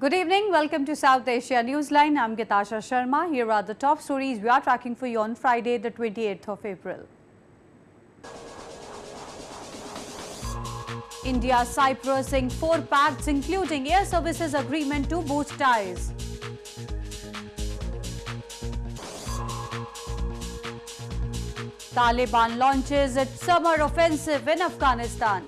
Good evening. Welcome to South Asia Newsline. I'm Asia Sharma. Here are the top stories we are tracking for you on Friday, the 28th of April. India, Cyprus signed 4 pacts, including air services agreement to boost ties. Taliban launches its summer offensive in Afghanistan.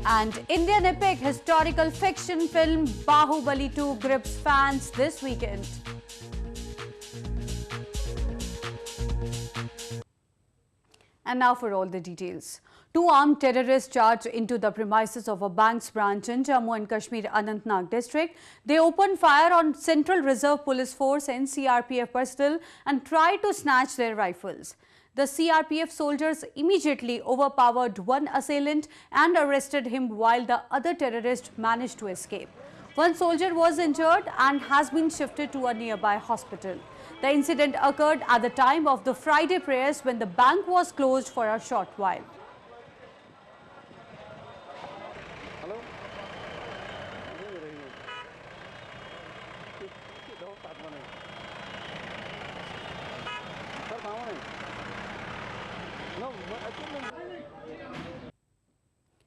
And Indian epic historical fiction film Bahubali 2 grips fans this weekend. And now for all the details. 2 armed terrorists charged into the premises of a bank's branch in Jammu and Kashmir Anantnag district. They opened fire on Central Reserve Police Force and CRPF personnel and tried to snatch their rifles. The CRPF soldiers immediately overpowered one assailant and arrested him while the other terrorist managed to escape. One soldier was injured and has been shifted to a nearby hospital. The incident occurred at the time of the Friday prayers when the bank was closed for a short while.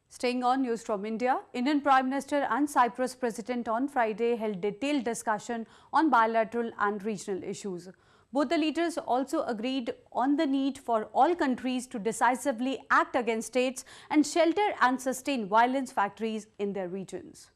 Staying on news from India, Indian Prime Minister and Cyprus President on Friday held detailed discussion on bilateral and regional issues. Both the leaders also agreed on the need for all countries to decisively act against states and shelter and sustain violence factories in their regions.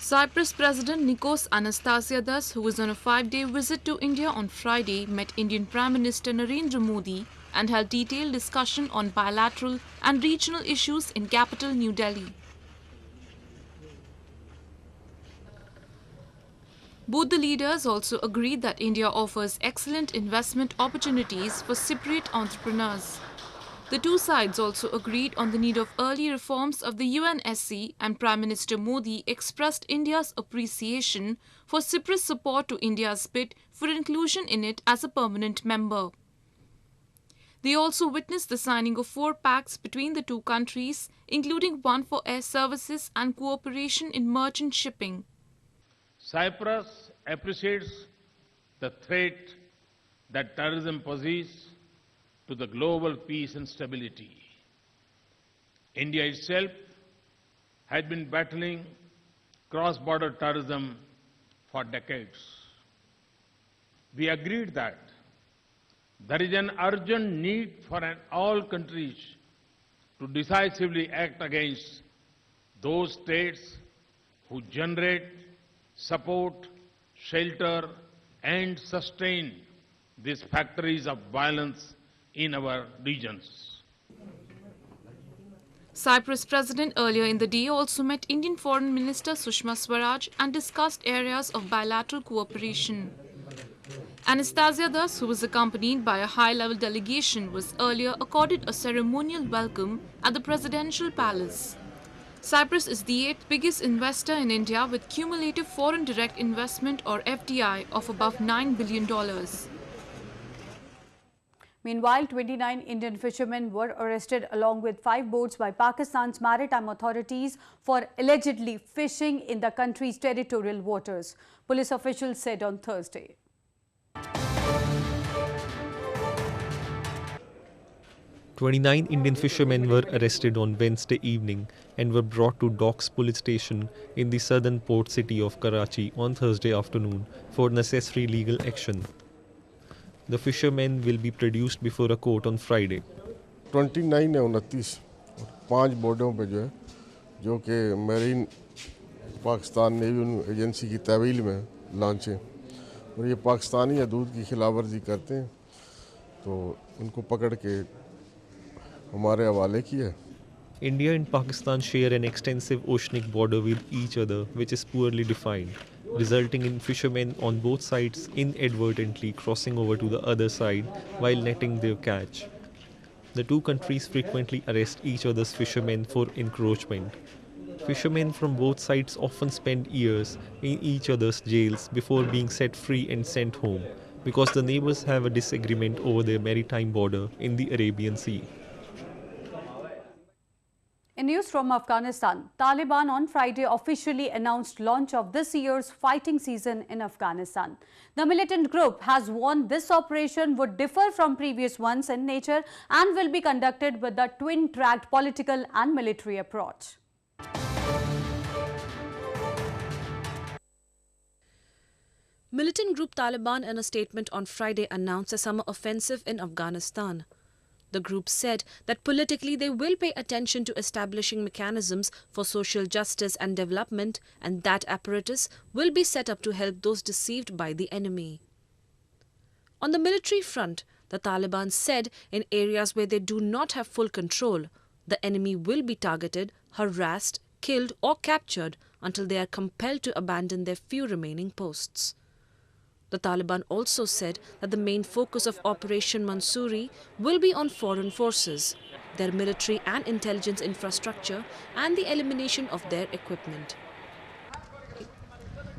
Cyprus President Nikos Anastasiades, who was on a 5-day visit to India on Friday, met Indian Prime Minister Narendra Modi and held detailed discussion on bilateral and regional issues in capital New Delhi. Both the leaders also agreed that India offers excellent investment opportunities for Cypriot entrepreneurs. The two sides also agreed on the need of early reforms of the UNSC, and Prime Minister Modi expressed India's appreciation for Cyprus' support to India's bid for inclusion in it as a permanent member. They also witnessed the signing of 4 pacts between the two countries, including one for air services and cooperation in merchant shipping. Cyprus appreciates the threat that terrorism poses to the global peace and stability. India itself has been battling cross-border terrorism for decades. We agreed that there is an urgent need for all countries to decisively act against those states who generate, support, shelter, and sustain these factories of violence in our regions. Cyprus President earlier in the day also met Indian Foreign Minister Sushma Swaraj and discussed areas of bilateral cooperation. Anastasiades, who was accompanied by a high-level delegation, was earlier accorded a ceremonial welcome at the presidential palace. Cyprus is the 8th biggest investor in India with cumulative foreign direct investment or FDI of above $9 billion. Meanwhile, 29 Indian fishermen were arrested along with 5 boats by Pakistan's maritime authorities for allegedly fishing in the country's territorial waters, police officials said on Thursday. "29 Indian fishermen were arrested on Wednesday evening and were brought to Docks police station in the southern port city of Karachi on Thursday afternoon for necessary legal action. The fishermen will be produced before a court on Friday. 29 है 29 5 बोटों पे जो कि marine Pakistan navy agency की तहवील में launch है और ये पाकिस्तानी हदूद की खिलाफवर्जी करते हैं तो उनको पकड़ के हमारे हवाले किया है. India and Pakistan share an extensive oceanic border with each other, which is poorly defined, resulting in fishermen on both sides inadvertently crossing over to the other side while netting their catch. The two countries frequently arrest each other's fishermen for encroachment. Fishermen from both sides often spend years in each other's jails before being set free and sent home, because the neighbors have a disagreement over their maritime border in the Arabian Sea. In news from Afghanistan, Taliban on Friday officially announced launch of this year's fighting season in Afghanistan. The militant group has warned this operation would differ from previous ones in nature and will be conducted with a twin-tracked political and military approach. Militant group Taliban in a statement on Friday announced a summer offensive in Afghanistan. The group said that politically they will pay attention to establishing mechanisms for social justice and development, and that apparatus will be set up to help those deceived by the enemy. On the military front, the Taliban said in areas where they do not have full control, the enemy will be targeted, harassed, killed or captured until they are compelled to abandon their few remaining posts. The Taliban also said that the main focus of Operation Mansoori will be on foreign forces, their military and intelligence infrastructure, and the elimination of their equipment.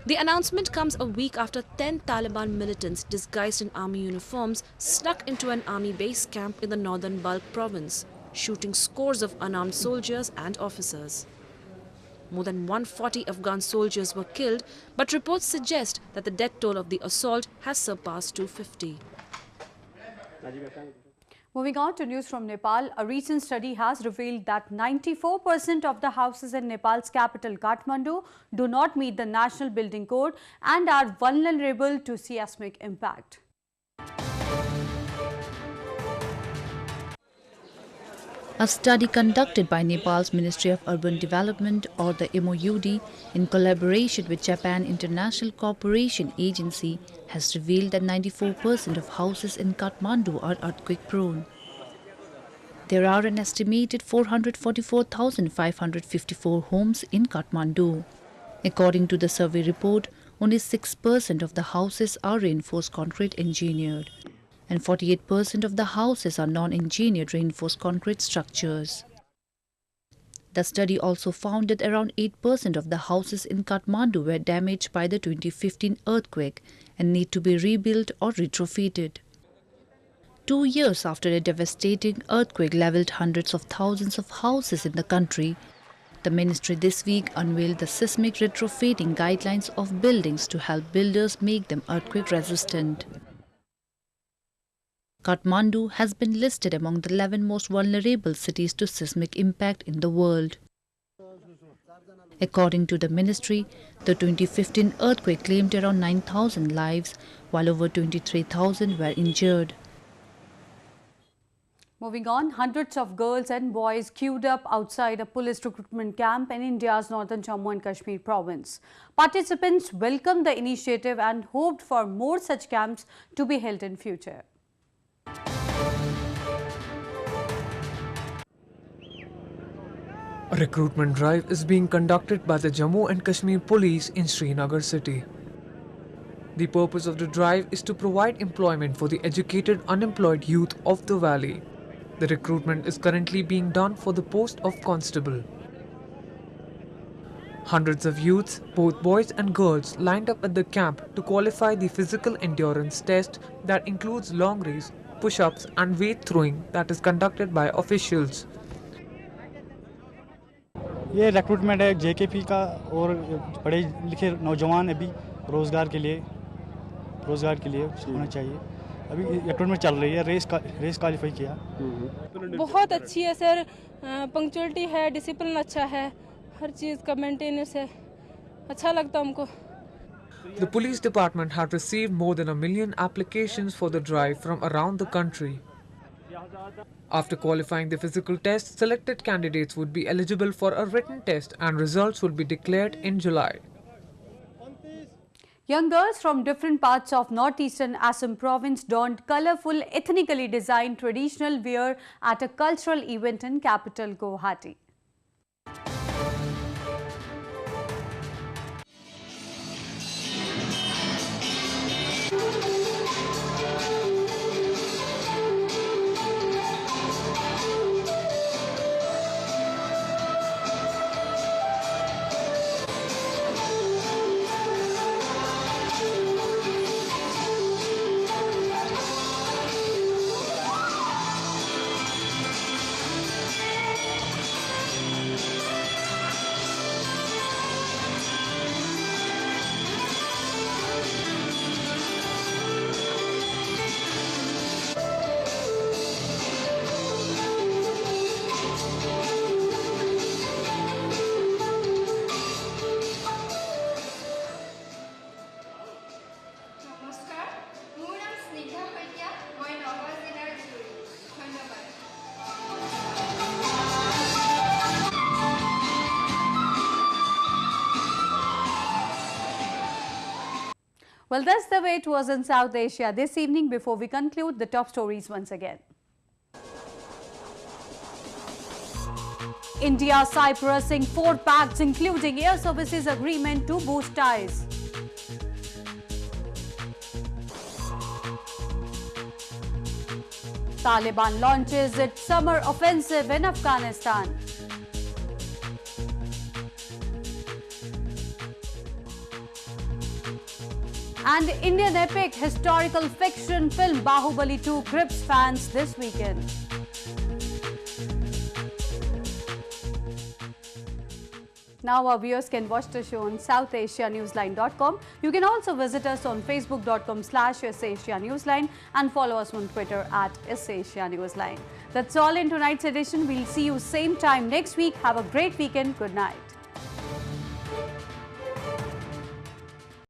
The announcement comes a week after 10 Taliban militants disguised in army uniforms snuck into an army base camp in the northern Balkh province, shooting scores of unarmed soldiers and officers. More than 140 Afghan soldiers were killed, but reports suggest that the death toll of the assault has surpassed 250. Moving on to news from Nepal, a recent study has revealed that 94% of the houses in Nepal's capital Kathmandu do not meet the National Building Code and are vulnerable to seismic impact. A study conducted by Nepal's Ministry of Urban Development, or the MOUD, in collaboration with Japan International Cooperation Agency, has revealed that 94% of houses in Kathmandu are earthquake-prone. There are an estimated 444,554 homes in Kathmandu. According to the survey report, only 6% of the houses are reinforced concrete engineered, and 48% of the houses are non-engineered reinforced concrete structures. The study also found that around 8% of the houses in Kathmandu were damaged by the 2015 earthquake and need to be rebuilt or retrofitted. 2 years after a devastating earthquake leveled hundreds of thousands of houses in the country, the ministry this week unveiled the seismic retrofitting guidelines of buildings to help builders make them earthquake resistant. Kathmandu has been listed among the 11 most vulnerable cities to seismic impact in the world. According to the ministry, the 2015 earthquake claimed around 9,000 lives, while over 23,000 were injured. Moving on, hundreds of girls and boys queued up outside a police recruitment camp in India's northern Jammu and Kashmir province. Participants welcomed the initiative and hoped for more such camps to be held in future. A recruitment drive is being conducted by the Jammu and Kashmir Police in Srinagar city. The purpose of the drive is to provide employment for the educated unemployed youth of the valley. The recruitment is currently being done for the post of constable. Hundreds of youths, both boys and girls, lined up at the camp to qualify the physical endurance test that includes long race, push-ups and weight throwing that is conducted by officials. ये recruitment है JKP का और पढ़े लिखे नौजवान अभी रोज़गार के लिए होना चाहिए। अभी रिक्रूटमेंट चल रही है, रेस क्वालिफाई किया। बहुत अच्छी है सर, पंक्चुअलिटी है, डिसिप्लिन अच्छा है, हर चीज़ का मेंटेनेंस है, अच्छा लगता हमको। The police department had received more than 1 million applications for the drive from around the country. After qualifying the physical test, selected candidates would be eligible for a written test and results would be declared in July. Young girls from different parts of northeastern Assam province donned colourful, ethnically designed traditional wear at a cultural event in capital Guwahati. Well, that's the way it was in South Asia this evening. Before we conclude, the top stories once again. India, Cyprus ink 4 pacts including air services agreement to boost ties. Taliban launches its summer offensive in Afghanistan. And Indian epic historical fiction film Bahubali 2 grips fans this weekend. Now our viewers can watch the show on SouthAsiaNewsline.com. You can also visit us on Facebook.com/SAsiaNewsline and follow us on Twitter @SAsiaNewsline. That's all in tonight's edition. We'll see you same time next week. Have a great weekend. Good night.